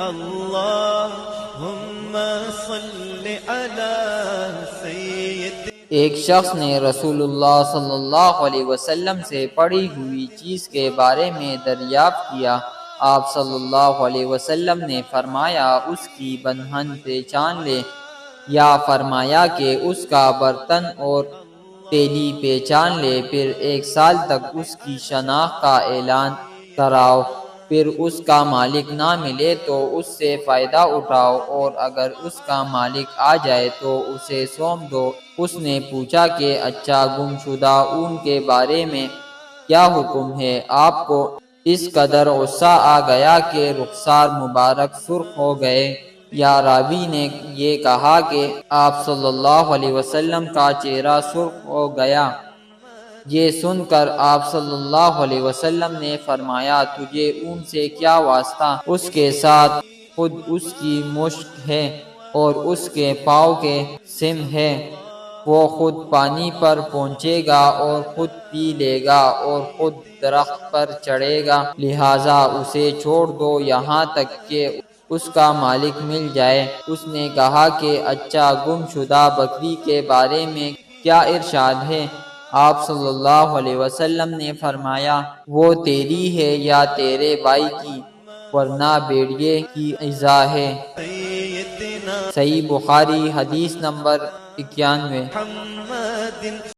اللہم صل علی سید۔ ایک شخص نے رسول اللہ صلی اللہ علیہ وسلم سے پڑی ہوئی چیز کے بارے میں دریافت کیا۔ آپ صلی اللہ علیہ وسلم نے فرمایا اس کی بندھن پہچان لے، یا فرمایا کہ اس کا برتن اور تیلی پہچان لے، پھر 1 سال تک اس کی شناخت کا اعلان کراؤ، پھر اس کا مالک نہ ملے تو اس سے فائدہ اٹھاؤ، اور اگر اس کا مالک آ جائے تو اسے سونپ دو۔ اس نے پوچھا کہ اچھا گم شدہ اون کے بارے میں کیا حکم ہے؟ آپ کو اس قدر غصہ آ گیا کہ رخسار مبارک سرخ ہو گئے، یا راوی نے یہ کہا کہ آپ صلی اللہ علیہ وسلم کا چہرہ سرخ ہو گیا۔ یہ سن کر آپ صلی اللہ علیہ وسلم نے فرمایا تجھے اون سے کیا واسطہ؟ اس کے ساتھ خود اس کی مشک ہے اور اس کے پاؤں کے سم ہے، وہ خود پانی پر پہنچے گا اور خود پی لے گا اور خود درخت پر چڑھے گا، لہٰذا اسے چھوڑ دو یہاں تک کہ اس کا مالک مل جائے۔ اس نے کہا کہ اچھا گم شدہ بکری کے بارے میں کیا ارشاد ہے؟ آپ صلی اللہ علیہ وسلم نے فرمایا وہ تیری ہے یا تیرے بھائی کی، ورنہ بھیڑیے کی اذا ہے۔ صحیح بخاری، حدیث نمبر 91۔